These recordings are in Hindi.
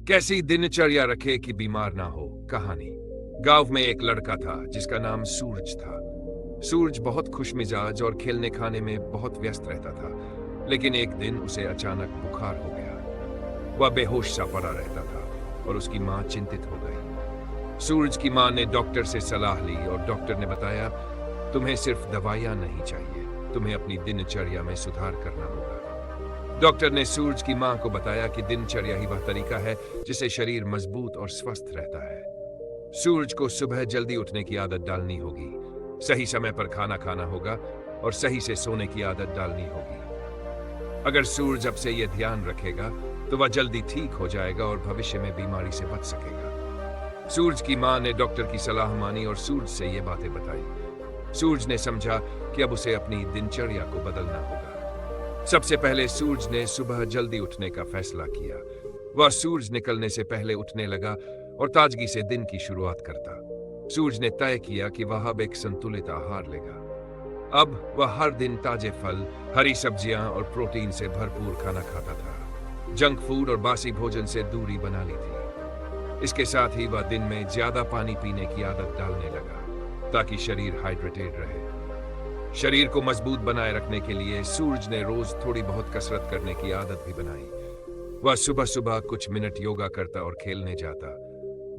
कैसी दिनचर्या रखे कि बीमार ना हो। कहानी। गांव में एक लड़का था जिसका नाम सूरज था। सूरज बहुत खुशमिजाज और खेलने खाने में बहुत व्यस्त रहता था, लेकिन एक दिन उसे अचानक बुखार हो गया। वह बेहोश सा पड़ा रहता था और उसकी मां चिंतित हो गई। सूरज की मां ने डॉक्टर से सलाह ली और डॉक्टर ने बताया, तुम्हें सिर्फ दवाइयां नहीं चाहिए, तुम्हें अपनी दिनचर्या में सुधार करना होगा। डॉक्टर ने सूरज की मां को बताया कि दिनचर्या ही वह तरीका है जिससे शरीर मजबूत और स्वस्थ रहता है। सूरज को सुबह जल्दी उठने की आदत डालनी होगी, सही समय पर खाना खाना होगा और सही से सोने की आदत डालनी होगी। अगर सूरज अब से यह ध्यान रखेगा तो वह जल्दी ठीक हो जाएगा और भविष्य में बीमारी से बच सकेगा। सूरज की मां ने डॉक्टर की सलाह मानी और सूरज से ये बातें बताई। सूरज ने समझा कि अब उसे अपनी दिनचर्या को बदलना होगा। सबसे पहले सूरज ने सुबह जल्दी उठने का फैसला किया। वह सूरज निकलने से पहले उठने लगा और ताजगी से दिन की शुरुआत करता। सूरज ने तय किया कि वह अब एक संतुलित आहार लेगा। अब वह हर दिन ताजे फल, हरी सब्जियां और प्रोटीन से भरपूर खाना खाता था। जंक फूड और बासी भोजन से दूरी बना ली थी। इसके साथ ही वह दिन में ज्यादा पानी पीने की आदत डालने लगा ताकि शरीर हाइड्रेटेड रहे। शरीर को मजबूत बनाए रखने के लिए सूरज ने रोज थोड़ी बहुत कसरत करने की आदत भी बनाई। वह सुबह सुबह कुछ मिनट योगा करता और खेलने जाता।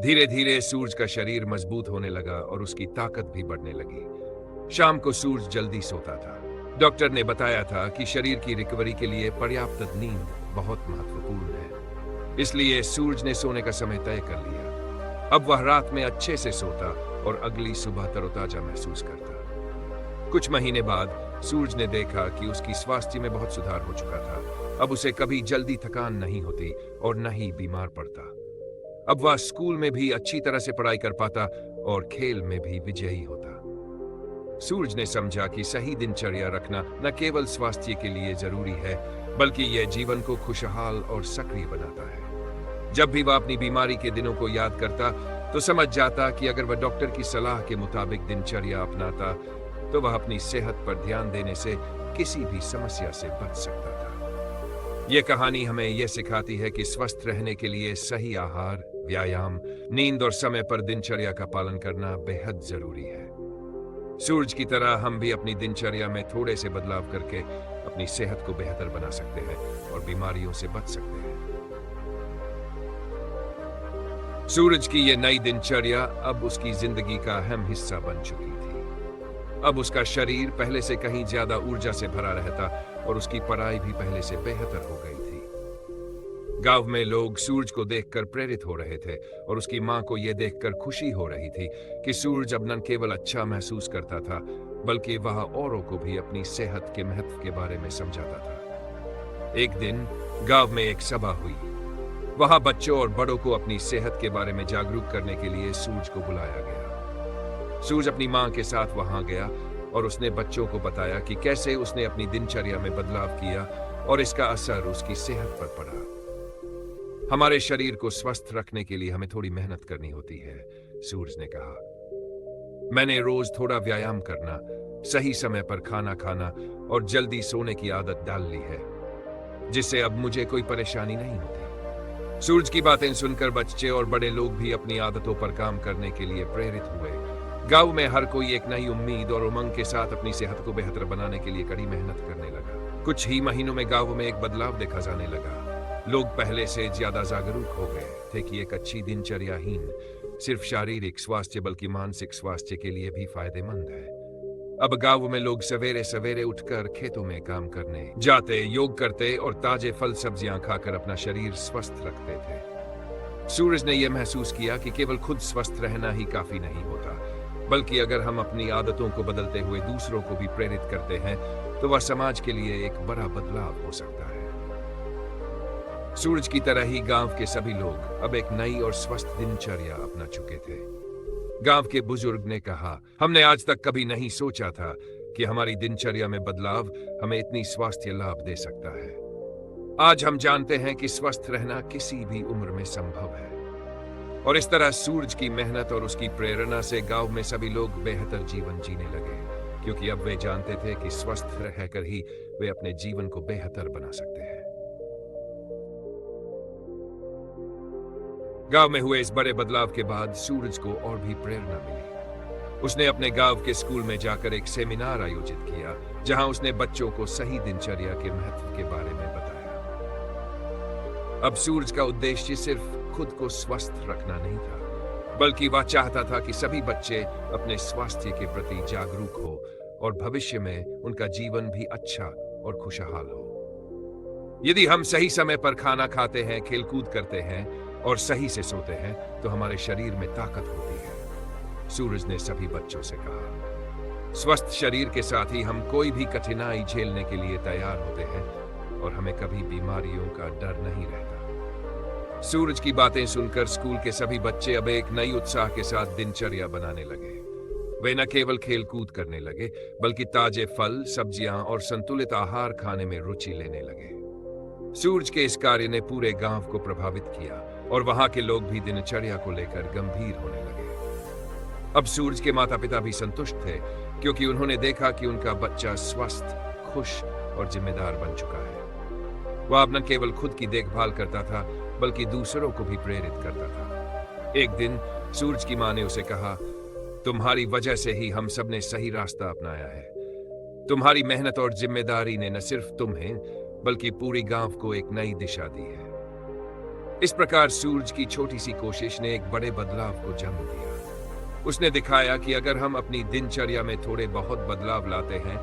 धीरे धीरे सूरज का शरीर मजबूत होने लगा और उसकी ताकत भी बढ़ने लगी। शाम को सूरज जल्दी सोता था। डॉक्टर ने बताया था कि शरीर की रिकवरी के लिए पर्याप्त नींद बहुत महत्वपूर्ण है, इसलिए सूरज ने सोने का समय तय कर लिया। अब वह रात में अच्छे से सोता और अगली सुबह तरोताजा महसूस करता। कुछ महीने बाद सूरज ने देखा कि उसकी स्वास्थ्य में बहुत सुधार हो चुका था। अब उसे कभी जल्दी थकान नहीं होती और न ही बीमार पड़ता। अब वह स्कूल में भी अच्छी तरह से पढ़ाई कर पाता और खेल में भी विजयी होता। सूरज ने समझा कि सही दिनचर्या रखना न केवल स्वास्थ्य के लिए जरूरी है, बल्कि यह जीवन को खुशहाल और सक्रिय बनाता है। जब भी वह अपनी बीमारी के दिनों को याद करता तो समझ जाता कि अगर वह डॉक्टर की सलाह के मुताबिक दिनचर्या अपनाता तो वह अपनी सेहत पर ध्यान देने से किसी भी समस्या से बच सकता था। यह कहानी हमें यह सिखाती है कि स्वस्थ रहने के लिए सही आहार, व्यायाम, नींद और समय पर दिनचर्या का पालन करना बेहद जरूरी है। सूरज की तरह हम भी अपनी दिनचर्या में थोड़े से बदलाव करके अपनी सेहत को बेहतर बना सकते हैं और बीमारियों से बच सकते हैं। सूरज की यह नई दिनचर्या अब उसकी जिंदगी का अहम हिस्सा बन चुकी थी। अब उसका शरीर पहले से कहीं ज्यादा ऊर्जा से भरा रहता और उसकी पढ़ाई भी पहले से बेहतर हो गई थी। गांव में लोग सूरज को देखकर प्रेरित हो रहे थे और उसकी मां को यह देखकर खुशी हो रही थी कि सूरज अब न केवल अच्छा महसूस करता था, बल्कि वह औरों को भी अपनी सेहत के महत्व के बारे में समझाता था। एक दिन गांव में एक सभा हुई। वहां बच्चों और बड़ों को अपनी सेहत के बारे में जागरूक करने के लिए सूरज को बुलाया गया। सूरज अपनी मां के साथ वहां गया और उसने बच्चों को बताया कि कैसे उसने अपनी दिनचर्या में बदलाव किया और इसका असर उसकी सेहत पर पड़ा। हमारे शरीर को स्वस्थ रखने के लिए हमें थोड़ी मेहनत करनी होती है, सूरज ने कहा। मैंने रोज थोड़ा व्यायाम करना, सही समय पर खाना खाना और जल्दी सोने की आदत डाल ली है, जिससे अब मुझे कोई परेशानी नहीं होती। सूरज की बातें सुनकर बच्चे और बड़े लोग भी अपनी आदतों पर काम करने के लिए प्रेरित हुए। गांव में हर कोई एक नई उम्मीद और उमंग के साथ अपनी सेहत को बेहतर बनाने के लिए कड़ी मेहनत करने लगा। कुछ ही महीनों में गांव में एक बदलाव देखा जाने लगा। लोग पहले से ज्यादा जागरूक हो गए थे कि एक अच्छी दिनचर्याहीन सिर्फ शारीरिक स्वास्थ्य बल्कि मानसिक स्वास्थ्य के लिए भी फायदेमंद है। अब गांव में लोग सवेरे सवेरे उठकर खेतों में काम करने जाते, योग करते और ताजे फल सब्जियां खाकर अपना शरीर स्वस्थ रखते थे। सूरज ने यह महसूस किया कि केवल खुद स्वस्थ रहना ही काफी नहीं होता, बल्कि अगर हम अपनी आदतों को बदलते हुए दूसरों को भी प्रेरित करते हैं तो वह समाज के लिए एक बड़ा बदलाव हो सकता है। सूरज की तरह ही गांव के सभी लोग अब एक नई और स्वस्थ दिनचर्या अपना चुके थे। गांव के बुजुर्ग ने कहा, हमने आज तक कभी नहीं सोचा था कि हमारी दिनचर्या में बदलाव हमें इतनी स्वास्थ्य लाभ दे सकता है। आज हम जानते हैं कि स्वस्थ रहना किसी भी उम्र में संभव है। और इस तरह सूरज की मेहनत और उसकी प्रेरणा से गांव में सभी लोग बेहतर जीवन जीने लगे, क्योंकि अब वे जानते थे कि स्वस्थ रहकर ही वे अपने जीवन को बेहतर बना सकते हैं। गांव में हुए इस बड़े बदलाव के बाद सूरज को और भी प्रेरणा मिली। उसने अपने गांव के स्कूल में जाकर एक सेमिनार आयोजित किया, जहां उसने बच्चों को सही दिनचर्या के महत्व के बारे में बताया। अब सूरज का उद्देश्य सिर्फ खुद को स्वस्थ रखना नहीं था, बल्कि वह चाहता था कि सभी बच्चे अपने स्वास्थ्य के प्रति जागरूक हो और भविष्य में उनका जीवन भी अच्छा और खुशहाल हो। यदि हम सही समय पर खाना खाते हैं, खेलकूद करते हैं और सही से सोते हैं, तो हमारे शरीर में ताकत होती है, सूरज ने सभी बच्चों से कहा। स्वस्थ शरीर के साथ ही हम कोई भी कठिनाई झेलने के लिए तैयार होते हैं और हमें कभी बीमारियों का डर नहीं रहता। सूरज की बातें सुनकर स्कूल के सभी बच्चे अब एक नई उत्साह के साथ दिनचर्या बनाने लगे। वे न केवल खेल कूद करने लगे, बल्कि ताजे फल, सब्जियां और संतुलित आहार खाने में रुचि लेने लगे। सूरज के इस कार्य ने पूरे गांव को प्रभावित किया और वहां के लोग भी दिनचर्या को लेकर गंभीर होने लगे। अब सूरज के माता पिता भी संतुष्ट थे, क्योंकि उन्होंने देखा कि उनका बच्चा स्वस्थ, खुश और जिम्मेदार बन चुका है। वह अब न केवल खुद की देखभाल करता था, बल्कि दूसरों को भी प्रेरित करता था। एक दिन सूरज की मां ने उसे कहा, तुम्हारी वजह से ही हम सब ने सही रास्ता अपनाया है। तुम्हारी मेहनत और जिम्मेदारी ने न सिर्फ तुम्हें, बल्कि पूरी गांव को एक नई दिशा दी है। इस प्रकार सूरज की छोटी सी कोशिश ने एक बड़े बदलाव को जन्म दिया। उसने दिखाया कि अगर हम अपनी दिनचर्या में थोड़े बहुत बदलाव लाते हैं,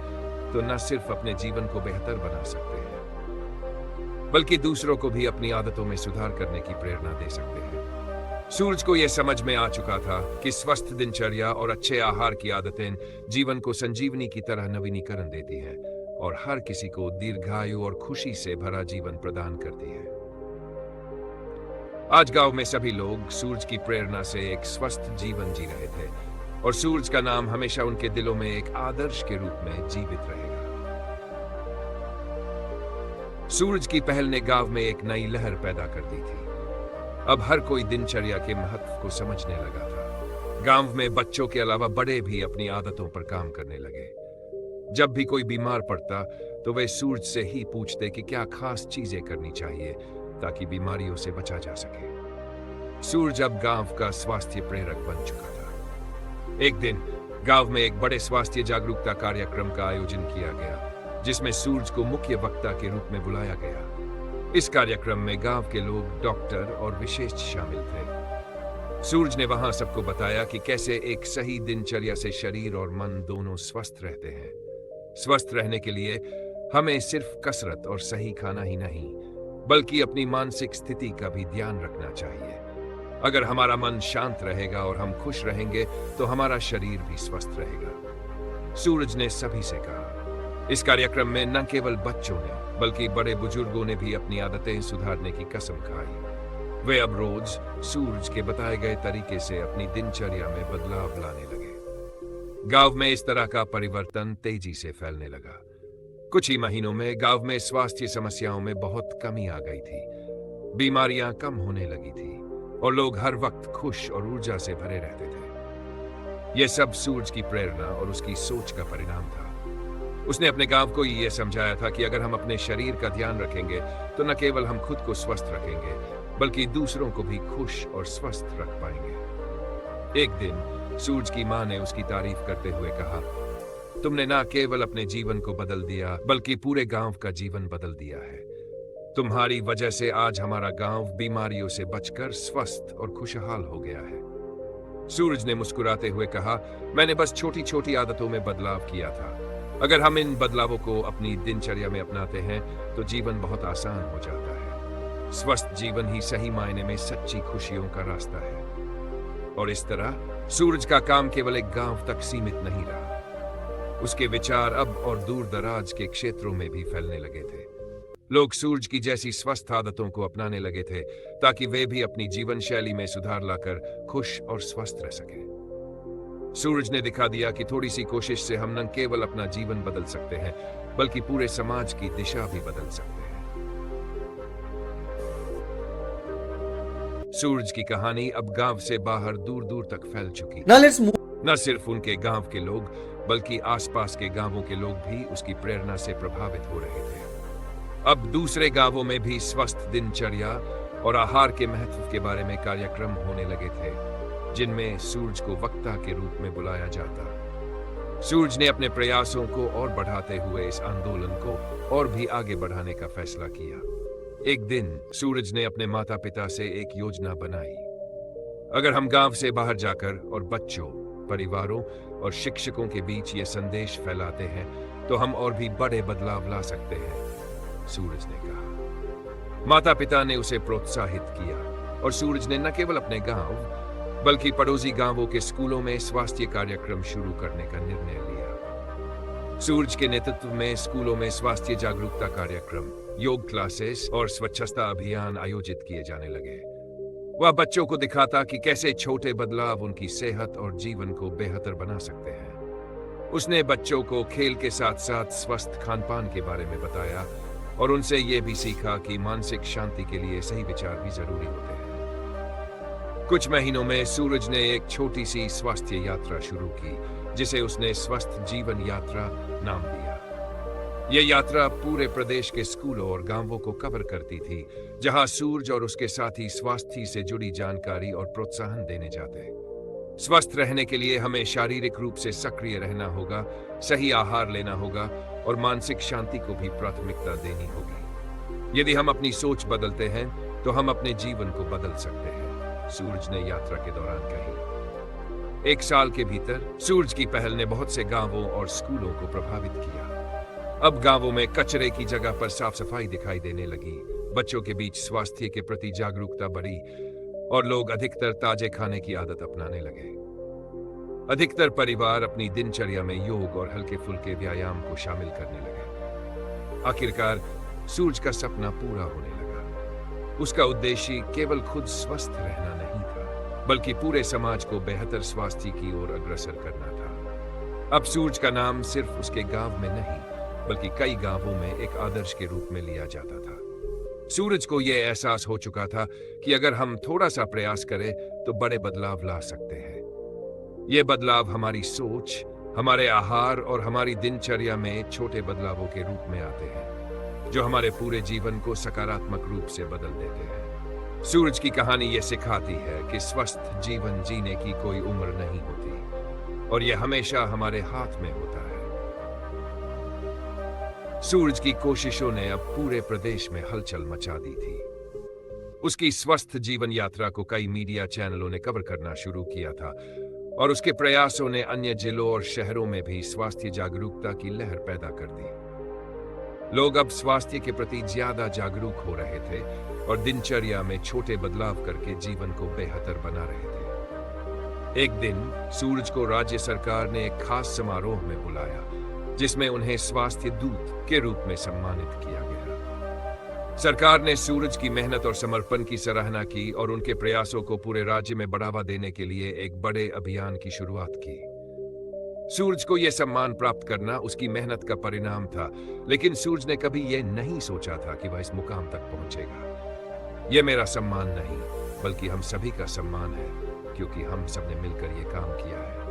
तो न सिर्फ अपने जीवन को बेहतर बना सकते हैं, बल्कि दूसरों को भी अपनी आदतों में सुधार करने की प्रेरणा दे सकते हैं। सूरज को यह समझ में आ चुका था कि स्वस्थ दिनचर्या और अच्छे आहार की आदतें जीवन को संजीवनी की तरह नवीनीकरण देती हैं और हर किसी को दीर्घायु और खुशी से भरा जीवन प्रदान करती है। आज गांव में सभी लोग सूरज की प्रेरणा से एक स्वस्थ जीवन जी रहे थे और सूरज का नाम हमेशा उनके दिलों में एक आदर्श के रूप में जीवित रहेगा। सूरज की पहल ने गांव में एक नई लहर पैदा कर दी थी। अब हर कोई दिनचर्या के महत्व को समझने लगा था। गांव में बच्चों के अलावा बड़े भी अपनी आदतों पर काम करने लगे। जब भी कोई बीमार पड़ता, तो वे सूरज से ही पूछते कि क्या खास चीजें करनी चाहिए ताकि बीमारियों से बचा जा सके। सूरज अब गांव का स्वास्थ्य प्रेरक बन चुका था। एक दिन गांव में एक बड़े स्वास्थ्य जागरूकता कार्यक्रम का आयोजन किया गया, जिसमें सूरज को मुख्य वक्ता के रूप में बुलाया गया। इस कार्यक्रम में गांव के लोग, डॉक्टर और विशेषज्ञ शामिल थे। सूरज ने वहां सबको बताया कि कैसे एक सही दिनचर्या से शरीर और मन दोनों स्वस्थ रहते हैं। स्वस्थ रहने के लिए हमें सिर्फ कसरत और सही खाना ही नहीं, बल्कि अपनी मानसिक स्थिति का भी ध्यान रखना चाहिए। अगर हमारा मन शांत रहेगा और हम खुश रहेंगे, तो हमारा शरीर भी स्वस्थ रहेगा, सूरज ने सभी से कहा। इस कार्यक्रम में न केवल बच्चों ने, बल्कि बड़े बुजुर्गों ने भी अपनी आदतें सुधारने की कसम खाई। वे अब रोज सूरज के बताए गए तरीके से अपनी दिनचर्या में बदलाव लाने लगे। गांव में इस तरह का परिवर्तन तेजी से फैलने लगा। कुछ ही महीनों में गांव में स्वास्थ्य समस्याओं में बहुत कमी आ गई थी। बीमारियां कम होने लगी थी और लोग हर वक्त खुश और ऊर्जा से भरे रहते थे। यह सब सूरज की प्रेरणा और उसकी सोच का परिणाम था। उसने अपने गांव को यह समझाया था कि अगर हम अपने शरीर का ध्यान रखेंगे, तो न केवल हम खुद को स्वस्थ रखेंगे, बल्कि दूसरों को भी खुश और स्वस्थ रख पाएंगे। एक दिन सूरज की मां ने उसकी तारीफ करते हुए कहा, तुमने न केवल अपने जीवन को बदल दिया, बल्कि पूरे गांव का जीवन बदल दिया है। तुम्हारी वजह से आज हमारा गांव बीमारियों से बचकर स्वस्थ और खुशहाल हो गया है। सूरज ने मुस्कुराते हुए कहा, मैंने बस छोटी छोटी आदतों में बदलाव किया था। अगर हम इन बदलावों को अपनी दिनचर्या में अपनाते हैं, तो जीवन बहुत आसान हो जाता है। स्वस्थ जीवन ही सही मायने में सच्ची खुशियों का रास्ता है। और इस तरह सूरज का काम केवल एक गांव तक सीमित नहीं रहा। उसके विचार अब और दूर दराज के क्षेत्रों में भी फैलने लगे थे। लोग सूरज की जैसी स्वस्थ आदतों को अपनाने लगे थे, ताकि वे भी अपनी जीवन शैली में सुधार लाकर खुश और स्वस्थ रह सके। सूरज ने दिखा दिया कि थोड़ी सी कोशिश से हम न केवल अपना जीवन बदल सकते हैं, बल्कि पूरे समाज की दिशा भी बदल सकते हैं। सूरज की कहानी अब गांव से बाहर दूर दूर तक फैल चुकी। न सिर्फ उनके गांव के लोग, बल्कि आसपास के गांवों के लोग भी उसकी प्रेरणा से प्रभावित हो रहे थे। अब दूसरे गांवों में भी स्वस्थ दिनचर्या, और आहार के महत्व के बारे में कार्यक्रम होने लगे थे, जिनमें सूरज को वक्ता के रूप में बुलाया जाता। सूरज ने अपने प्रयासों को और बढ़ाते हुए इस आंदोलन को और भी आगे बढ़ाने का फैसला किया। एक दिन सूरज ने अपने माता पिता से एक योजना बनाई। अगर हम गांव से बाहर जाकर और बच्चों, परिवारों और शिक्षकों के बीच ये संदेश फैलाते हैं तो हम और भी बड़े बदलाव ला सकते हैं, सूरज ने कहा। माता पिता ने उसे प्रोत्साहित किया और सूरज ने न केवल अपने गांव बल्कि पड़ोसी गांवों के स्कूलों में स्वास्थ्य कार्यक्रम शुरू करने का निर्णय लिया। सूरज के नेतृत्व में स्कूलों में स्वास्थ्य जागरूकता कार्यक्रम, योग क्लासेस और स्वच्छता अभियान आयोजित किए जाने लगे। वह बच्चों को दिखाता कि कैसे छोटे बदलाव उनकी सेहत और जीवन को बेहतर बना सकते हैं। उसने बच्चों को खेल के साथ साथ स्वस्थ खानपान के बारे में बताया और उनसे यह भी सीखा कि मानसिक शांति के लिए सही विचार भी जरूरी होते हैं। कुछ महीनों में सूरज ने एक छोटी सी स्वास्थ्य यात्रा शुरू की, जिसे उसने स्वस्थ जीवन यात्रा नाम दिया। यह यात्रा पूरे प्रदेश के स्कूलों और गांवों को कवर करती थी, जहां सूरज और उसके साथी स्वास्थ्य से जुड़ी जानकारी और प्रोत्साहन देने जाते। स्वस्थ रहने के लिए हमें शारीरिक रूप से सक्रिय रहना होगा, सही आहार लेना होगा और मानसिक शांति को भी प्राथमिकता देनी होगी। यदि हम अपनी सोच बदलते हैं तो हम अपने जीवन को बदल सकते हैं, सूरज ने यात्रा के दौरान कही। 1 साल के भीतर सूरज की पहल ने बहुत से गांवों और स्कूलों को प्रभावित किया। अब गांवों में कचरे की जगह पर साफ सफाई दिखाई देने लगी, बच्चों के बीच स्वास्थ्य के प्रति जागरूकता बढ़ी और लोग अधिकतर ताजे खाने की आदत अपनाने लगे। अधिकतर परिवार अपनी दिनचर्या में योग और हल्के फुल्के व्यायाम को शामिल करने लगे। आखिरकार सूरज का सपना पूरा होने लगा। उसका उद्देश्य केवल खुद स्वस्थ रहना नहीं था, बल्कि पूरे समाज को बेहतर स्वास्थ्य की ओर अग्रसर करना था। अब सूरज का नाम सिर्फ उसके गांव में नहीं, बल्कि कई गांवों में एक आदर्श के रूप में लिया जाता था। सूरज को यह एहसास हो चुका था कि अगर हम थोड़ा सा प्रयास करें तो बड़े बदलाव ला सकते हैं। ये बदलाव हमारी सोच, हमारे आहार और हमारी दिनचर्या में छोटे बदलावों के रूप में आते हैं, जो हमारे पूरे जीवन को सकारात्मक रूप से बदल देते हैं। सूरज की कहानी ये सिखाती है कि स्वस्थ जीवन जीने की कोई उम्र नहीं होती और यह हमेशा हमारे हाथ में होता है। सूरज की कोशिशों ने अब पूरे प्रदेश में हलचल मचा दी थी। उसकी स्वस्थ जीवन यात्रा को कई मीडिया चैनलों ने कवर करना शुरू किया था और उसके प्रयासों ने अन्य जिलों और शहरों में भी स्वास्थ्य जागरूकता की लहर पैदा कर दी। लोग अब स्वास्थ्य के प्रति ज्यादा जागरूक हो रहे थे और दिनचर्या में छोटे बदलाव करके जीवन को बेहतर बना रहे थे। एक दिन सूरज को राज्य सरकार ने एक खास समारोह में बुलाया, जिसमें उन्हें स्वास्थ्य दूत के रूप में सम्मानित किया गया। सरकार ने सूरज की मेहनत और समर्पण की सराहना की और उनके प्रयासों को पूरे राज्य में बढ़ावा देने के लिए एक बड़े अभियान की शुरुआत की। सूरज को यह सम्मान प्राप्त करना उसकी मेहनत का परिणाम था, लेकिन सूरज ने कभी यह नहीं सोचा था कि वह इस मुकाम तक पहुंचेगा। यह मेरा सम्मान नहीं, बल्कि हम सभी का सम्मान है, क्योंकि हम सबने मिलकर यह काम किया है,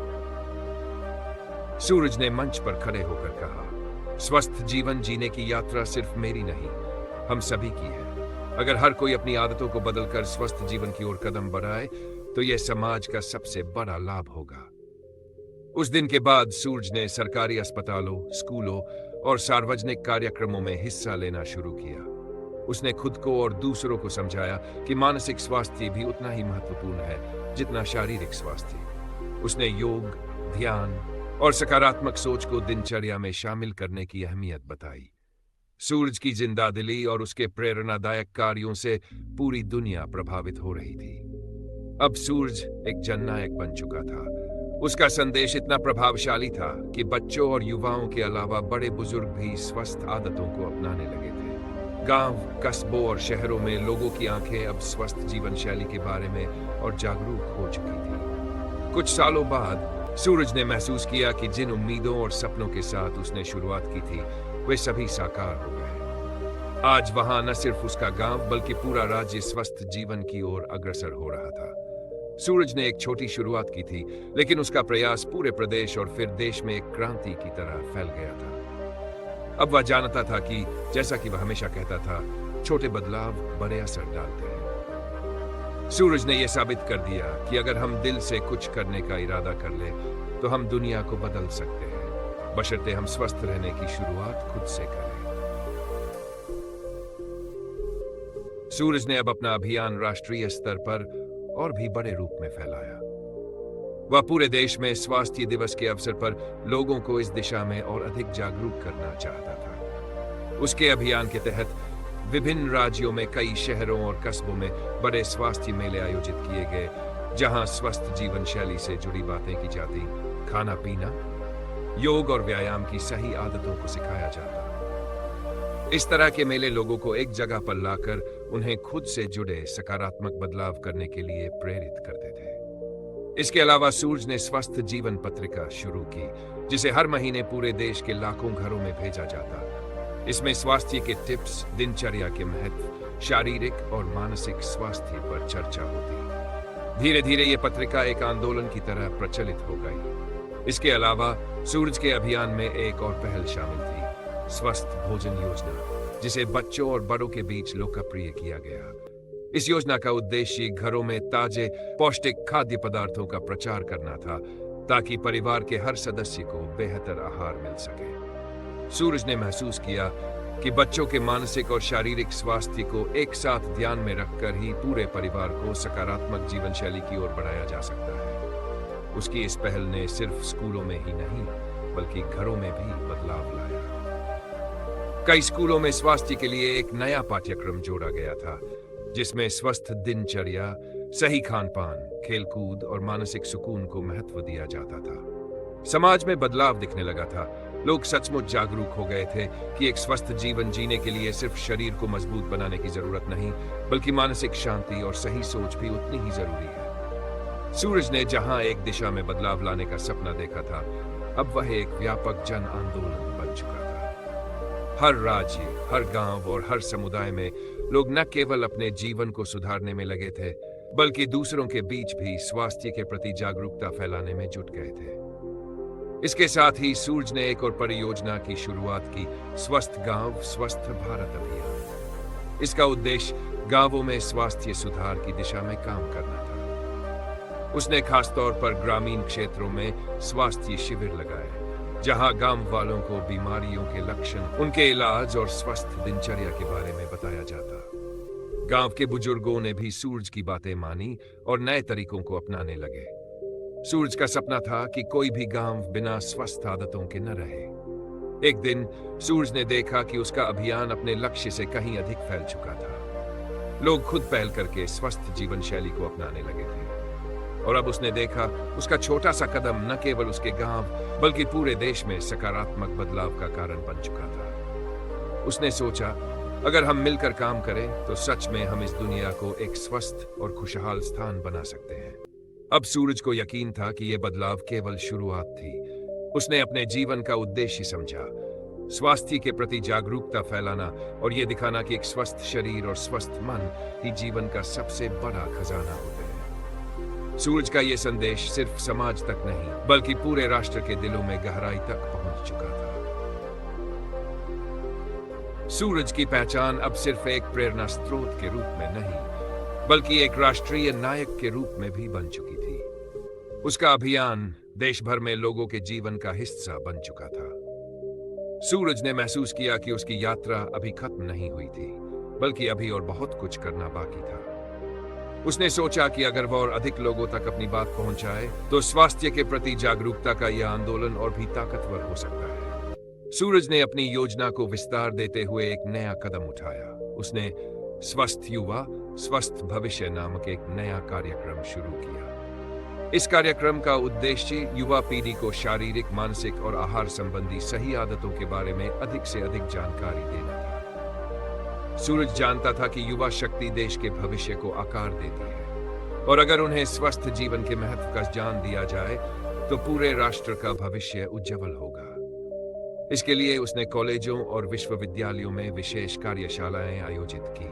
सूरज ने मंच पर खड़े होकर कहा। स्वस्थ जीवन जीने की यात्रा सिर्फ मेरी नहीं, हम सभी की है। अगर हर कोई अपनी आदतों को बदलकर स्वस्थ जीवन की ओर कदम बढ़ाए तो यह समाज का सबसे बड़ा लाभ होगा। उस दिन के बाद सूरज ने सरकारी अस्पतालों, स्कूलों और सार्वजनिक कार्यक्रमों में हिस्सा लेना शुरू किया। उसने खुद को और दूसरों को समझाया कि मानसिक स्वास्थ्य भी उतना ही महत्वपूर्ण है जितना शारीरिक स्वास्थ्य। उसने योग, ध्यान और सकारात्मक सोच को दिनचर्या में शामिल करने की अहमियत बताई। सूरज की जिंदादिली और उसके प्रेरणादायक कार्यों से पूरी दुनिया प्रभावित हो रही थी। अब सूरज एक जननायक बन चुका था। उसका संदेश इतना प्रभावशाली था कि बच्चों और युवाओं के अलावा बड़े बुजुर्ग भी स्वस्थ आदतों को अपनाने लगे थे। गांव, कस्बों और शहरों में लोगों की आंखें अब स्वस्थ जीवन शैली के बारे में और जागरूक हो चुकी थी। कुछ सालों बाद सूरज ने महसूस किया कि जिन उम्मीदों और सपनों के साथ उसने शुरुआत की थी, वे सभी साकार हो गए। आज वहां न सिर्फ उसका गांव बल्कि पूरा राज्य स्वस्थ जीवन की ओर अग्रसर हो रहा था। सूरज ने एक छोटी शुरुआत की थी, लेकिन उसका प्रयास पूरे प्रदेश और फिर देश में एक क्रांति की तरह फैल गया था। अब वह जानता था कि जैसा कि वह हमेशा कहता था, छोटे बदलाव बड़े असर डालते हैं। सूरज ने यह साबित कर दिया कि अगर हम दिल से कुछ करने का इरादा कर ले तो हम दुनिया को बदल सकते हैं, बशर्ते हम स्वस्थ रहने की शुरुआत खुद से करें। सूरज ने अब अपना अभियान राष्ट्रीय स्तर पर और भी बड़े रूप में फैलाया। वह पूरे देश में स्वास्थ्य दिवस के अवसर पर लोगों को इस दिशा में और अधिक जागरूक करना चाहता था। उसके अभियान के तहत विभिन्न राज्यों में कई शहरों और कस्बों में बड़े स्वास्थ्य मेले आयोजित किए गए, जहां स्वस्थ जीवन शैली से जुड़ी बातें की जाती, खाना पीना, योग और व्यायाम की सही आदतों को सिखाया जाता। इस तरह के मेले लोगों को एक जगह पर लाकर उन्हें खुद से जुड़े सकारात्मक बदलाव करने के लिए प्रेरित करते थे। इसके अलावा सूरज ने स्वस्थ जीवन पत्रिका शुरू की, जिसे हर महीने पूरे देश के लाखों घरों में भेजा जाता। इसमें स्वास्थ्य के टिप्स, दिनचर्या के महत्व, शारीरिक और मानसिक स्वास्थ्य पर चर्चा होती। धीरे धीरे ये पत्रिका एक आंदोलन की तरह प्रचलित हो गई। इसके अलावा सूरज के अभियान में एक और पहल शामिल थी, स्वस्थ भोजन योजना, जिसे बच्चों और बड़ों के बीच लोकप्रिय किया गया। इस योजना का उद्देश्य घरों में ताजे पौष्टिक खाद्य पदार्थों का प्रचार करना था, ताकि परिवार के हर सदस्य को बेहतर आहार मिल सके। सूरज ने महसूस किया कि बच्चों के मानसिक और शारीरिक स्वास्थ्य को एक साथ ध्यान में रखकर ही पूरे परिवार को सकारात्मक जीवन शैली की ओर बढ़ाया जा सकता है। उसकी इस पहल ने सिर्फ स्कूलों में ही नहीं, बल्कि घरों में भी बदलाव लाया। कई स्कूलों में स्वास्थ्य के लिए एक नया पाठ्यक्रम जोड़ा गया था, जिसमें स्वस्थ दिनचर्या, सही खान-पान, खेलकूद और मानसिक सुकून को महत्व दिया जाता था। समाज में बदलाव दिखने लगा था। लोग सचमुच जागरूक हो गए थे कि एक स्वस्थ जीवन जीने के लिए सिर्फ शरीर को मजबूत बनाने की जरूरत नहीं, बल्कि मानसिक शांति और सही सोच भी उतनी ही जरूरी है। सूरज ने जहां एक दिशा में बदलाव लाने का सपना देखा था, अब वह एक व्यापक जन आंदोलन बन चुका था। हर राज्य, हर गांव और हर समुदाय में लोग न केवल अपने जीवन को सुधारने में लगे थे, बल्कि दूसरों के बीच भी स्वास्थ्य के प्रति जागरूकता फैलाने में जुट गए थे। इसके साथ ही सूरज ने एक और परियोजना की शुरुआत की, स्वस्थ गांव स्वस्थ भारत अभियान। इसका उद्देश्य गांवों में स्वास्थ्य सुधार की दिशा में काम करना था। उसने खासतौर पर ग्रामीण क्षेत्रों में स्वास्थ्य शिविर लगाए, जहां गांव वालों को बीमारियों के लक्षण, उनके इलाज और स्वस्थ दिनचर्या के बारे में बताया जाता। गांव के बुजुर्गों ने भी सूरज की बातें मानी और नए तरीकों को अपनाने लगे। सूरज का सपना था कि कोई भी गांव बिना स्वस्थ आदतों के न रहे। एक दिन सूरज ने देखा कि उसका अभियान अपने लक्ष्य से कहीं अधिक फैल चुका था। लोग खुद पहल करके स्वस्थ जीवन शैली को अपनाने लगे थे, और अब उसने देखा उसका छोटा सा कदम न केवल उसके गांव, बल्कि पूरे देश में सकारात्मक बदलाव का कारण बन चुका था। उसने सोचा, अगर हम मिलकर काम करें तो सच में हम इस दुनिया को एक स्वस्थ और खुशहाल स्थान बना सकते हैं। अब सूरज को यकीन था कि यह बदलाव केवल शुरुआत थी। उसने अपने जीवन का उद्देश्य समझा, स्वास्थ्य के प्रति जागरूकता फैलाना और यह दिखाना कि एक स्वस्थ शरीर और स्वस्थ मन ही जीवन का सबसे बड़ा खजाना होते हैं। सूरज का यह संदेश सिर्फ समाज तक नहीं, बल्कि पूरे राष्ट्र के दिलों में गहराई तक पहुंच चुका था। सूरज की पहचान अब सिर्फ एक प्रेरणा स्रोत के रूप में नहीं, बल्कि एक राष्ट्रीय नायक के रूप में भी बन चुकी थी। उसका अभियान देश भर में लोगों के जीवन का हिस्सा बन चुका था। सूरज ने महसूस किया कि उसकी यात्रा अभी खत्म नहीं हुई थी, बल्कि अभी और बहुत कुछ करना बाकी था। उसने सोचा कि अगर वह और अधिक लोगों तक अपनी बात पहुंचाए, तो स्वास्थ्य के प्रति जागरूकता का यह आंदोलन और भी ताकतवर हो सकता है। सूरज ने अपनी योजना को विस्तार देते हुए एक नया कदम उठाया। उसने स्वस्थ युवा स्वस्थ भविष्य नामक एक नया कार्यक्रम शुरू किया। इस कार्यक्रम का उद्देश्य युवा पीढ़ी को शारीरिक, मानसिक और आहार संबंधी सही आदतों के बारे में अधिक से अधिक जानकारी देना था। सूरज जानता था कि युवा शक्ति देश के भविष्य को आकार देती है, और अगर उन्हें स्वस्थ जीवन के महत्व का ज्ञान दिया जाए तो पूरे राष्ट्र का भविष्य उज्जवल होगा। इसके लिए उसने कॉलेजों और विश्वविद्यालयों में विशेष कार्यशालाएं आयोजित की,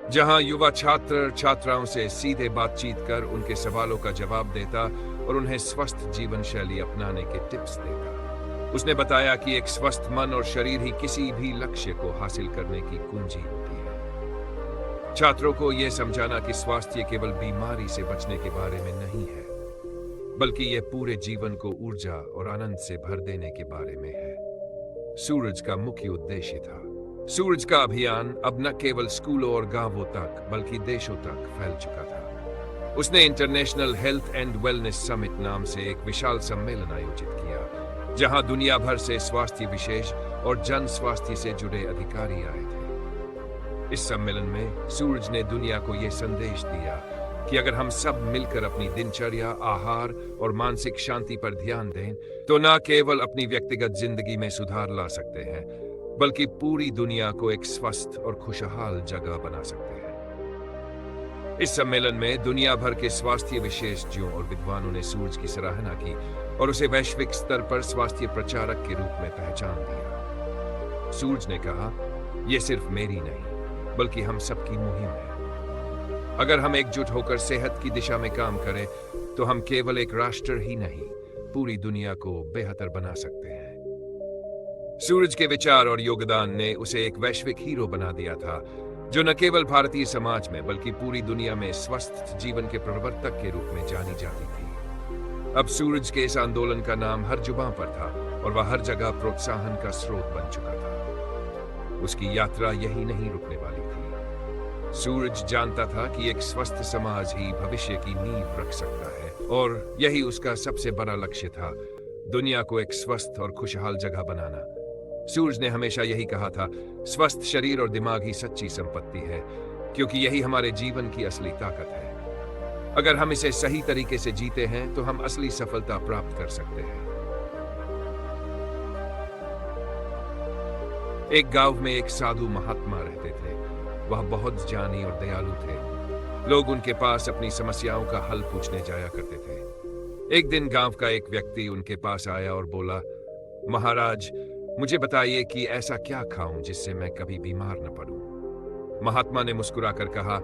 जहां युवा छात्र छात्राओं से सीधे बातचीत कर उनके सवालों का जवाब देता और उन्हें स्वस्थ जीवन शैली अपनाने के टिप्स देता। उसने बताया कि एक स्वस्थ मन और शरीर ही किसी भी लक्ष्य को हासिल करने की कुंजी होती है। छात्रों को यह समझाना कि स्वास्थ्य केवल बीमारी से बचने के बारे में नहीं है, बल्कि यह पूरे जीवन को ऊर्जा और आनंद से भर देने के बारे में है। सूरज का मुख्य उद्देश्य था। सूरज का अभियान अब न केवल स्कूलों और गांवों तक बल्कि देशों तक फैल चुका था। उसने international health and wellness summit नाम से एक विशाल सम्मेलन आयोजित किया, जहां दुनिया भर से स्वास्थ्य विशेष और जन स्वास्थ्य से जुड़े अधिकारी आए थे। इस सम्मेलन में सूरज ने दुनिया को यह संदेश दिया कि अगर हम सब मिलकर अपनी दिनचर्या, आहार और मानसिक शांति पर ध्यान दें, तो न केवल अपनी व्यक्तिगत जिंदगी में सुधार ला सकते हैं, बल्कि पूरी दुनिया को एक स्वस्थ और खुशहाल जगह बना सकते हैं। इस सम्मेलन में दुनिया भर के स्वास्थ्य विशेषज्ञों और विद्वानों ने सूरज की सराहना की और उसे वैश्विक स्तर पर स्वास्थ्य प्रचारक के रूप में पहचान दिया। सूरज ने कहा, यह सिर्फ मेरी नहीं, बल्कि हम सबकी मुहिम है। अगर हम एकजुट होकर सेहत की दिशा में काम करें, तो हम केवल एक राष्ट्र ही नहीं, पूरी दुनिया को बेहतर बना सकते हैं। सूरज के विचार और योगदान ने उसे एक वैश्विक हीरो बना दिया था, जो न केवल भारतीय समाज में बल्कि पूरी दुनिया में स्वस्थ जीवन के प्रवर्तक के रूप में जानी जाती थी। अब सूरज के इस आंदोलन का नाम हर जुबां पर था और वह हर जगह प्रोत्साहन का स्रोत बन चुका था। उसकी यात्रा यही नहीं रुकने वाली थी। सूरज जानता था कि एक स्वस्थ समाज ही भविष्य की नींव रख सकता है, और यही उसका सबसे बड़ा लक्ष्य था, दुनिया को एक स्वस्थ और खुशहाल जगह बनाना। सूरज ने हमेशा यही कहा था, स्वस्थ शरीर और दिमाग ही सच्ची संपत्ति है, क्योंकि यही हमारे जीवन की असली ताकत है। अगर हम इसे सही तरीके से जीते हैं, तो हम असली सफलता प्राप्त कर सकते हैं। एक गांव में एक साधु महात्मा रहते थे। वह बहुत ज्ञानी और दयालु थे। लोग उनके पास अपनी समस्याओं का हल पूछने जाया करते थे। एक दिन गांव का एक व्यक्ति उनके पास आया और बोला, महाराज, मुझे बताइए कि ऐसा क्या खाऊं जिससे मैं कभी बीमार न पड़ूं। महात्मा ने मुस्कुराकर कहा,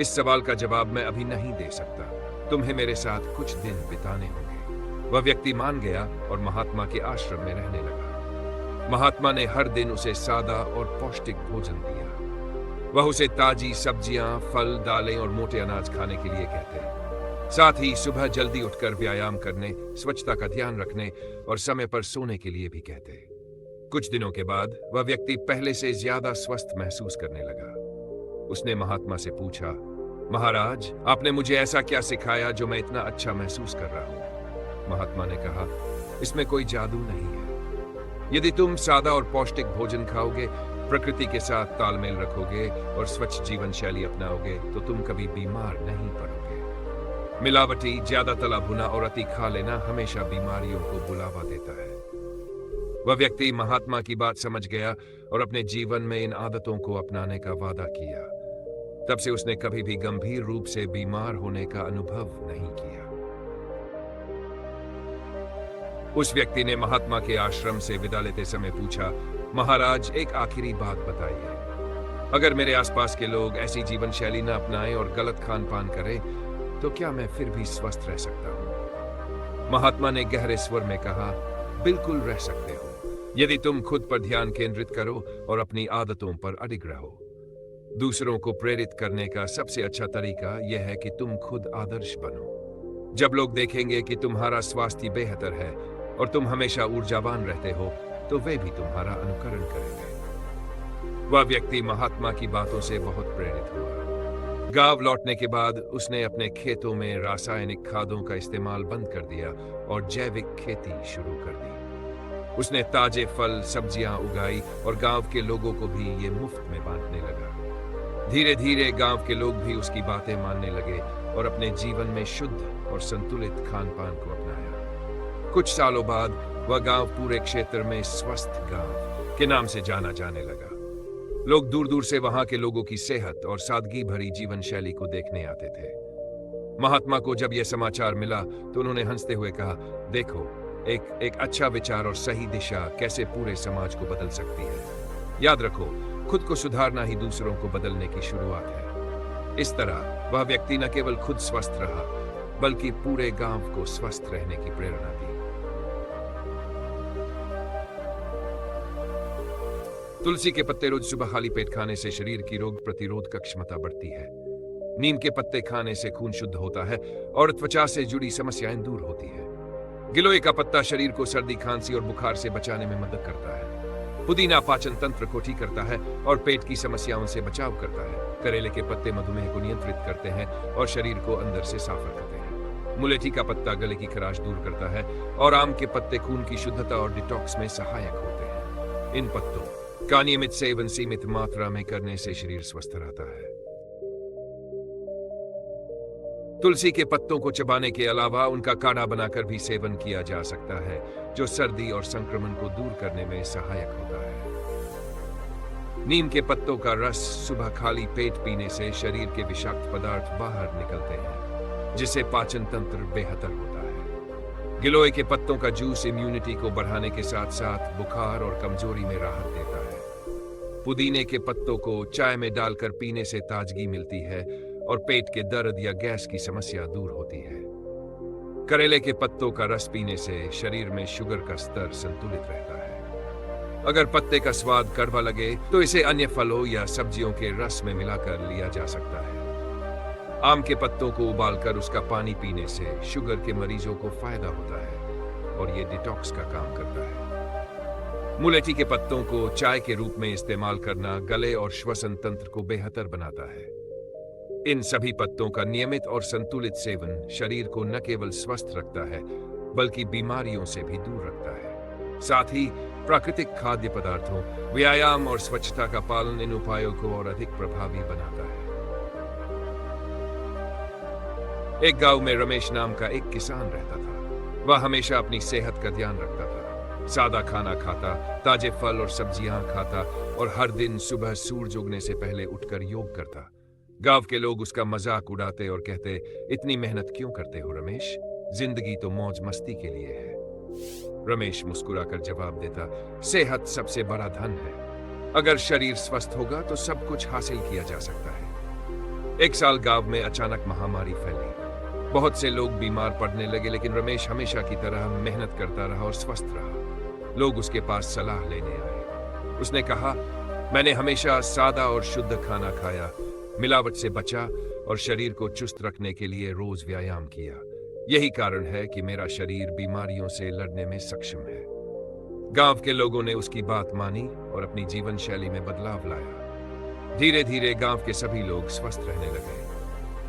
इस सवाल का जवाब मैं अभी नहीं दे सकता, तुम्हें मेरे साथ कुछ दिन बिताने होंगे। वह व्यक्ति मान गया और महात्मा के आश्रम में रहने लगा। महात्मा ने हर दिन उसे सादा और पौष्टिक भोजन दिया। वह उसे ताजी सब्जियां, फल, दालें और मोटे अनाज खाने के लिए कहते। साथ ही सुबह जल्दी उठकर व्यायाम करने, स्वच्छता का ध्यान रखने और समय पर सोने के लिए भी कहते। कुछ दिनों के बाद वह व्यक्ति पहले से ज्यादा स्वस्थ महसूस करने लगा। उसने महात्मा से पूछा, महाराज, आपने मुझे ऐसा क्या सिखाया जो मैं इतना अच्छा महसूस कर रहा हूं? महात्मा ने कहा, इसमें कोई जादू नहीं है। यदि तुम सादा और पौष्टिक भोजन खाओगे, प्रकृति के साथ तालमेल रखोगे और स्वच्छ जीवन शैली अपनाओगे, तो तुम कभी बीमार नहीं पड़ोगे। मिलावटी, ज्यादा तला भुना और अति खा लेना हमेशा बीमारियों को बुलावा देता है। वह व्यक्ति महात्मा की बात समझ गया और अपने जीवन में इन आदतों को अपनाने का वादा किया। तब से उसने कभी भी गंभीर रूप से बीमार होने का अनुभव नहीं किया। उस व्यक्ति ने महात्मा के आश्रम से विदा लेते समय पूछा, महाराज, एक आखिरी बात बताइए। अगर मेरे आसपास के लोग ऐसी जीवन शैली न अपनाएं और गलत खान पान करें, तो क्या मैं फिर भी स्वस्थ रह सकता हूं? महात्मा ने गहरे स्वर में कहा, बिल्कुल रह सकते हो, यदि तुम खुद पर ध्यान केंद्रित करो और अपनी आदतों पर अडिग रहो। दूसरों को प्रेरित करने का सबसे अच्छा तरीका यह है कि तुम खुद आदर्श बनो। जब लोग देखेंगे कि तुम्हारा स्वास्थ्य बेहतर है और तुम हमेशा ऊर्जावान रहते हो, तो वे भी तुम्हारा अनुकरण करेंगे। वह व्यक्ति महात्मा की बातों से बहुत प्रेरित हुआ। गांव लौटने के बाद उसने अपने खेतों में रासायनिक खादों का इस्तेमाल बंद कर दिया और जैविक खेती शुरू कर दी। उसने ताजे फल, सब्जियां उगाई और गांव के लोगों को भी ये मुफ्त में बांटने लगा। धीरे धीरे गांव के लोग भी उसकी बातें मानने लगे और अपने जीवन में शुद्ध और संतुलित खान पान को अपनाया। कुछ सालों बाद वह गांव पूरे क्षेत्र में स्वस्थ गांव के नाम से जाना जाने लगा। लोग दूर दूर से वहां के लोगों की सेहत और सादगी भरी जीवन शैली को देखने आते थे। महात्मा को जब यह समाचार मिला तो उन्होंने हंसते हुए कहा, देखो, एक अच्छा विचार और सही दिशा कैसे पूरे समाज को बदल सकती है। याद रखो, खुद को सुधारना ही दूसरों को बदलने की शुरुआत है। इस तरह वह व्यक्ति न केवल खुद स्वस्थ रहा, बल्कि पूरे गांव को स्वस्थ रहने की प्रेरणा दी। तुलसी के पत्ते रोज सुबह खाली पेट खाने से शरीर की रोग प्रतिरोधक क्षमता बढ़ती है। नीम के पत्ते खाने से खून शुद्ध होता है और त्वचा से जुड़ी समस्याएं दूर होती है। गिलोय का पत्ता शरीर को सर्दी, खांसी और बुखार से बचाने में मदद करता है। पुदीना पाचन तंत्र को ठीक करता है और पेट की समस्याओं से बचाव करता है। करेले के पत्ते मधुमेह को नियंत्रित करते हैं और शरीर को अंदर से साफ रखते हैं। मुलेठी का पत्ता गले की खराश दूर करता है और आम के पत्ते खून की शुद्धता और डिटॉक्स में सहायक होते हैं। इन पत्तों का नियमित सेवन सीमित मात्रा में करने से शरीर स्वस्थ रहता है। तुलसी के पत्तों को चबाने के अलावा उनका काढ़ा बनाकर भी सेवन किया जा सकता है, जो सर्दी और संक्रमण को दूर करने में सहायक होता है। नीम के पत्तों का रस सुबह खाली पेट पीने से शरीर के विषाक्त पदार्थ बाहर निकलते हैं, जिससे पाचन तंत्र बेहतर होता है। गिलोय के पत्तों का जूस इम्यूनिटी को बढ़ाने के साथ साथ बुखार और कमजोरी में राहत देता है। पुदीने के पत्तों को चाय में डालकर पीने से ताजगी मिलती है और पेट के दर्द या गैस की समस्या दूर होती है। करेले के पत्तों का रस पीने से शरीर में शुगर का स्तर संतुलित रहता है। अगर पत्ते का स्वाद कड़वा लगे तो इसे अन्य फलों या सब्जियों के रस में मिलाकर लिया जा सकता है। आम के पत्तों को उबालकर उसका पानी पीने से शुगर के मरीजों को फायदा होता है और ये डिटॉक्स का काम करता है। मुलेठी के पत्तों को चाय के रूप में इस्तेमाल करना गले और श्वसन तंत्र को बेहतर बनाता है। इन सभी पत्तों का नियमित और संतुलित सेवन शरीर को न केवल स्वस्थ रखता है बल्कि बीमारियों से भी दूर रखता है। साथ ही प्राकृतिक खाद्य पदार्थों, व्यायाम और स्वच्छता का पालन इन उपायों को और अधिक प्रभावी बनाता है। एक गांव में रमेश नाम का एक किसान रहता था। वह हमेशा अपनी सेहत का ध्यान रखता था। सादा खाना खाता, ताजे फल और सब्जियां खाता और हर दिन सुबह सूरज उगने से पहले उठकर योग करता। गांव के लोग उसका मजाक उड़ाते और कहते, इतनी मेहनत क्यों करते हो रमेश? जिंदगी तो मौज मस्ती के लिए है। रमेश मुस्कुराकर जवाब देता, सेहत सबसे बड़ा धन है। अगर शरीर स्वस्थ होगा तो सब कुछ हासिल किया जा सकता है। एक साल गांव में अचानक महामारी फैली। बहुत से लोग बीमार पड़ने लगे, लेकिन रमेश हमेशा की तरह मेहनत करता रहा और स्वस्थ रहा। लोग उसके पास सलाह लेने आए। उसने कहा, मैंने हमेशा सादा और शुद्ध खाना खाया, मिलावट से बचा और शरीर को चुस्त रखने के लिए रोज व्यायाम किया। यही कारण है कि मेरा शरीर बीमारियों से लड़ने में सक्षम है। गांव के लोगों ने उसकी बात मानी और अपनी जीवन शैली में बदलाव लाया। धीरे धीरे गांव के सभी लोग स्वस्थ रहने लगे।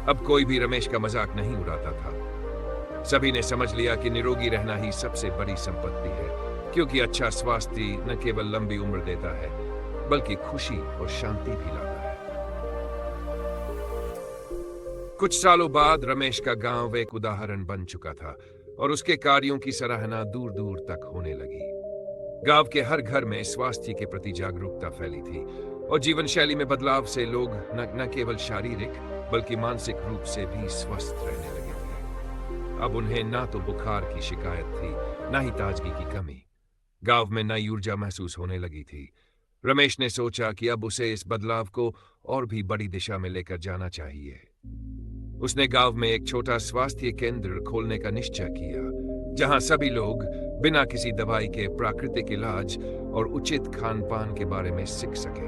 अब कोई भी रमेश का मजाक नहीं उड़ाता था। सभी ने समझ लिया कि निरोगी रहना ही सबसे बड़ी संपत्ति है, क्योंकि अच्छा स्वास्थ्य न केवल लंबी उम्र देता है बल्कि खुशी और शांति भी लाता है। कुछ सालों बाद रमेश का गांव एक उदाहरण बन चुका था और उसके कार्यों की सराहना दूर दूर तक होने लगी। गांव के हर घर में स्वास्थ्य के प्रति जागरूकता फैली थी और जीवन शैली में बदलाव से लोग न केवल शारीरिक बल्कि मानसिक रूप से भी स्वस्थ रहने लगे थे। अब उन्हें ना तो बुखार की शिकायत थी, ना ही ताजगी की कमी। गांव में नई ऊर्जा महसूस होने लगी थी। रमेश ने सोचा कि अब उसे इस बदलाव को और भी बड़ी दिशा में लेकर जाना चाहिए। उसने गांव में एक छोटा स्वास्थ्य केंद्र खोलने का निश्चय किया, जहां सभी लोग बिना किसी दवाई के प्राकृतिक इलाज और उचित खान पान के बारे में सीख सकें।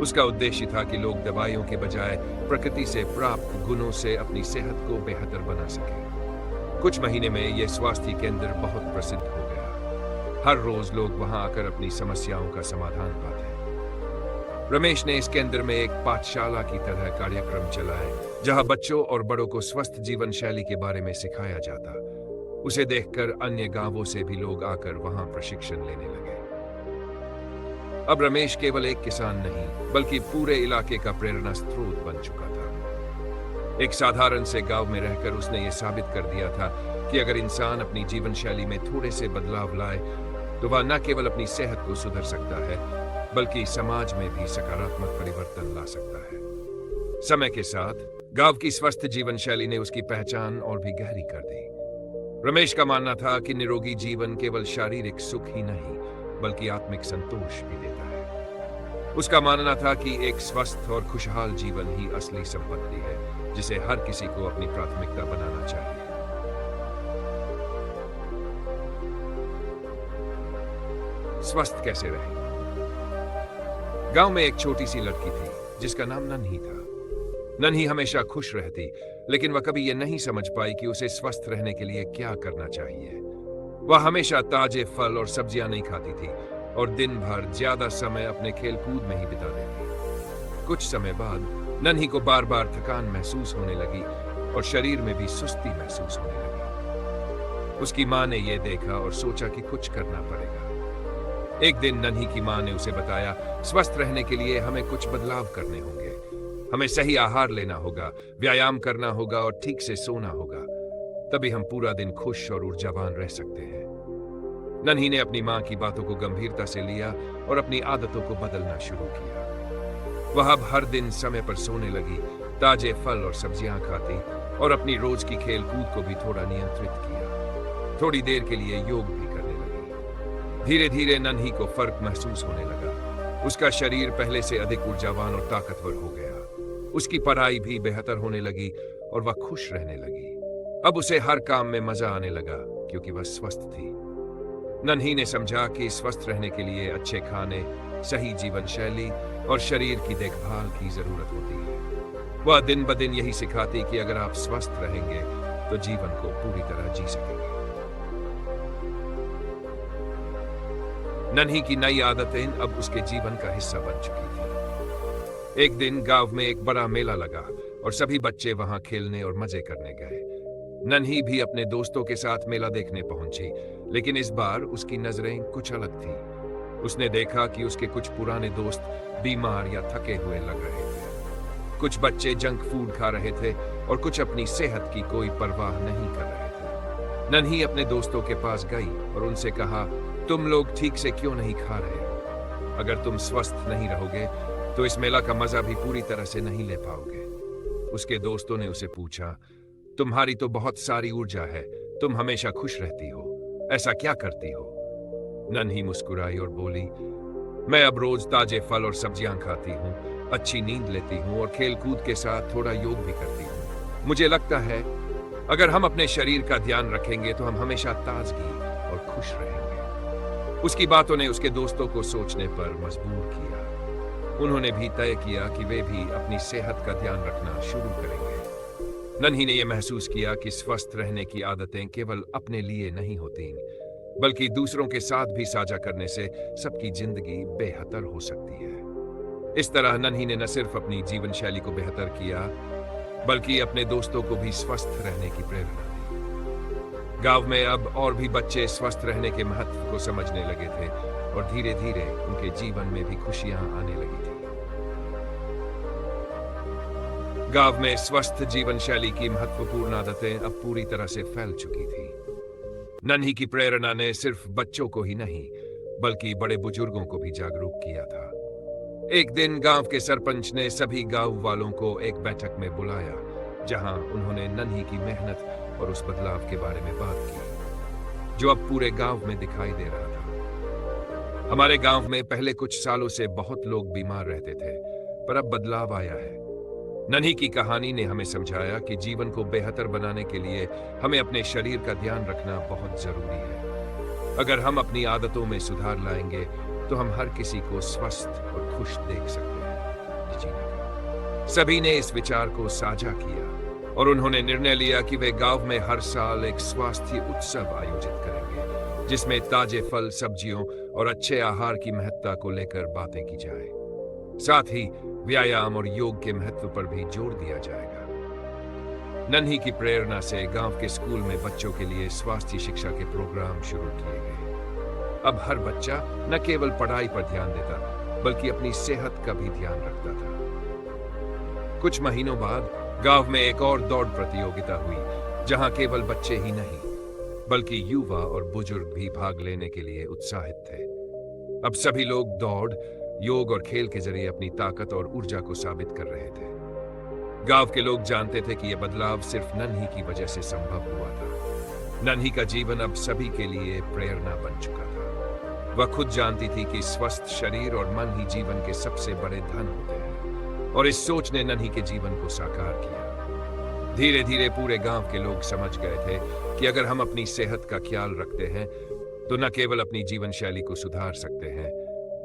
उसका उद्देश्य था कि लोग दवाइयों के बजाय प्रकृति से प्राप्त गुणों से अपनी सेहत को बेहतर बना सकें। कुछ महीने में यह स्वास्थ्य केंद्र बहुत प्रसिद्ध हो गया। हर रोज लोग वहां आकर अपनी समस्याओं का समाधान पाते। रमेश ने इस केंद्र में एक पाठशाला की तरह कार्यक्रम चलाए, जहां बच्चों और बड़ों को स्वस्थ जीवन शैली के बारे में सिखाया जाता। उसे देखकर अन्य गांवों से भी लोग आकर वहां प्रशिक्षण लेने लगे। अब रमेश केवल एक किसान नहीं बल्कि पूरे इलाके का प्रेरणा स्रोत बन चुका था। एक साधारण से गांव में रहकर उसने ये साबित कर दिया था कि अगर इंसान अपनी जीवन शैली में थोड़े से बदलाव लाए तो वह न केवल अपनी सेहत को सुधर सकता है बल्कि समाज में भी सकारात्मक परिवर्तन ला सकता है। समय के साथ गांव की स्वस्थ जीवन शैली ने उसकी पहचान और भी गहरी कर दी। रमेश का मानना था कि निरोगी जीवन केवल शारीरिक सुख ही नहीं बल्कि आत्मिक संतोष भी देता है। उसका मानना था कि एक स्वस्थ और खुशहाल जीवन ही असली संपत्ति है, जिसे हर किसी को अपनी प्राथमिकता बनाना चाहिए। स्वस्थ कैसे रहें? गांव में एक छोटी सी लड़की थी जिसका नाम नन्ही था। नन्ही हमेशा खुश रहती, लेकिन वह कभी यह नहीं समझ पाई कि उसे स्वस्थ रहने के लिए क्या करना चाहिए। वह हमेशा ताजे फल और सब्जियां नहीं खाती थी और दिन भर ज्यादा समय अपने खेलकूद में ही बिता देती। कुछ समय बाद नन्ही को बार बार थकान महसूस होने लगी और शरीर में भी सुस्ती महसूस होने लगी। उसकी माँ ने यह देखा और सोचा कि कुछ करना पड़ेगा। एक दिन नन्ही की माँ ने उसे बताया, स्वस्थ रहने के लिए हमें कुछ बदलाव करने होंगे। हमें सही आहार लेना होगा, व्यायाम करना होगा और ठीक से सोना होगा। तभी हम पूरा दिन खुश और ऊर्जावान रह सकते हैं। नन्ही ने अपनी माँ की बातों को गंभीरता से लिया और अपनी आदतों को बदलना शुरू किया। वह अब हर दिन समय पर सोने लगी, ताजे फल और सब्जियां खाती और अपनी रोज की खेल कूद को भी थोड़ा नियंत्रित किया। थोड़ी देर के लिए योग भी करने लगी। धीरे धीरे नन्ही को फर्क महसूस होने लगा। उसका शरीर पहले से अधिक ऊर्जावान और ताकतवर हो गया। उसकी पढ़ाई भी बेहतर होने लगी और वह खुश रहने लगी। अब उसे हर काम में मजा आने लगा क्योंकि वह स्वस्थ थी। नन्ही ने समझा कि स्वस्थ रहने के लिए अच्छे खाने, सही जीवन शैली और शरीर की देखभाल की जरूरत होती है। वह दिन ब दिन यही सिखाती कि अगर आप स्वस्थ रहेंगे तो जीवन को पूरी तरह जी सकेंगे। नन्ही की नई आदतें अब उसके जीवन का हिस्सा बन चुकी थी। एक दिन गांव में एक बड़ा मेला लगा और सभी बच्चे वहां खेलने और मजे करने गए। नन्ही भी अपने दोस्तों के साथ मेला देखने पहुंची, लेकिन इस बार उसकी नजरें कुछ अलग थी। उसने देखा कि उसके कुछ पुराने दोस्त बीमार या थके हुए लग रहे थे। कुछ बच्चे जंक फूड खा रहे थे और कुछ अपनी सेहत की कोई परवाह नहीं कर रहे थे। नन्ही अपने दोस्तों के पास गई और उनसे कहा, तुम लोग ठीक से क्यों नहीं खा रहे हो? अगर तुम स्वस्थ नहीं रहोगे तो इस मेला का मजा भी पूरी तरह से नहीं ले पाओगे। उसके दोस्तों ने उसे पूछा, तुम्हारी तो बहुत सारी ऊर्जा है, तुम हमेशा खुश रहती हो, ऐसा क्या करती हो? नन्ही मुस्कुराई और बोली, मैं अब रोज ताजे फल और सब्जियां खाती हूँ, अच्छी नींद लेती हूँ और खेल कूद के साथ थोड़ा योग भी करती हूँ। मुझे लगता है अगर हम अपने शरीर का ध्यान रखेंगे तो हम हमेशा ताजगी और खुश रहेंगे। उसकी बातों ने उसके दोस्तों को सोचने पर मजबूर किया। उन्होंने भी तय किया कि वे भी अपनी सेहत का ध्यान रखना शुरू करेंगे। नन्ही ने यह महसूस किया कि स्वस्थ रहने की आदतें केवल अपने लिए नहीं होती, बल्कि दूसरों के साथ भी साझा करने से सबकी जिंदगी बेहतर हो सकती है। इस तरह नन्ही ने न सिर्फ अपनी जीवन शैली को बेहतर किया, बल्कि अपने दोस्तों को भी स्वस्थ रहने की प्रेरणा दी। गांव में अब और भी बच्चे स्वस्थ रहने के महत्व को समझने लगे थे और धीरे धीरे उनके जीवन में भी खुशियां आने लगी थी। गांव में स्वस्थ जीवन शैली की महत्वपूर्ण आदतें अब पूरी तरह से फैल चुकी थी। नन्ही की प्रेरणा ने सिर्फ बच्चों को ही नहीं, बल्कि बड़े बुजुर्गों को भी जागरूक किया था। एक दिन गांव के सरपंच ने सभी गांव वालों को एक बैठक में बुलाया, जहां उन्होंने नन्ही की मेहनत और उस बदलाव के बारे में बात की, जो अब पूरे गांव में दिखाई दे रहा था। हमारे गांव में पहले कुछ सालों से बहुत लोग बीमार रहते थे, पर अब बदलाव आया है। नन्ही की कहानी ने हमें समझाया कि जीवन को बेहतर बनाने के लिए हमें अपने शरीर का ध्यान रखना बहुत जरूरी है। अगर हम अपनी आदतों में सुधार लाएंगे तो हम हर किसी को स्वस्थ और खुश देख सकते हैं। सभी ने इस विचार को साझा किया और उन्होंने निर्णय लिया कि वे गांव में हर साल एक स्वास्थ्य उत्सव आयोजित करेंगे, जिसमें ताजे फल, सब्जियों और अच्छे आहार की महत्ता को लेकर बातें की जाए। साथ ही व्यायाम और योग के महत्व पर भी जोर दिया जाएगा। नन्ही की प्रेरणा से गांव के स्कूल में बच्चों के लिए स्वास्थ्य शिक्षा के प्रोग्राम शुरू किए गए। अब हर बच्चा न केवल पढ़ाई पर ध्यान देता, बल्कि अपनी सेहत का भी ध्यान रखता था। कुछ महीनों बाद गांव में एक और दौड़ प्रतियोगिता हुई, जहां केवल बच्चे ही नहीं, बल्कि युवा और बुजुर्ग भी भाग लेने के लिए उत्साहित थे। अब सभी लोग दौड़, योग और खेल के जरिए अपनी ताकत और ऊर्जा को साबित कर रहे थे। गांव के लोग जानते थे कि यह बदलाव सिर्फ नन्ही की वजह से संभव हुआ था। नन्ही का जीवन अब सभी के लिए प्रेरणा बन चुका था। वह खुद जानती थी कि स्वस्थ शरीर और मन ही जीवन के सबसे बड़े धन होते हैं, और इस सोच ने नन्ही के जीवन को साकार किया। धीरे धीरे पूरे गांव के लोग समझ गए थे कि अगर हम अपनी सेहत का ख्याल रखते हैं तो न केवल अपनी जीवन शैली को सुधार सकते हैं,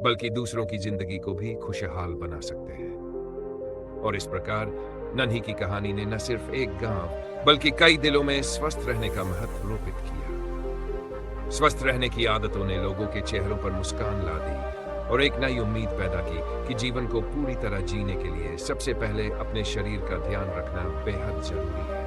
बल्कि दूसरों की जिंदगी को भी खुशहाल बना सकते हैं। और इस प्रकार नन्ही की कहानी ने न सिर्फ एक गांव बल्कि कई दिलों में स्वस्थ रहने का महत्व रोपित किया। स्वस्थ रहने की आदतों ने लोगों के चेहरों पर मुस्कान ला दी और एक नई उम्मीद पैदा की कि जीवन को पूरी तरह जीने के लिए सबसे पहले अपने शरीर का ध्यान रखना बेहद जरूरी है।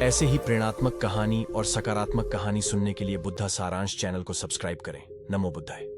ऐसे ही प्रेरणात्मक कहानी और सकारात्मक कहानी सुनने के लिए बुद्धा सारांश चैनल को सब्सक्राइब करें। नमो बुद्धाय।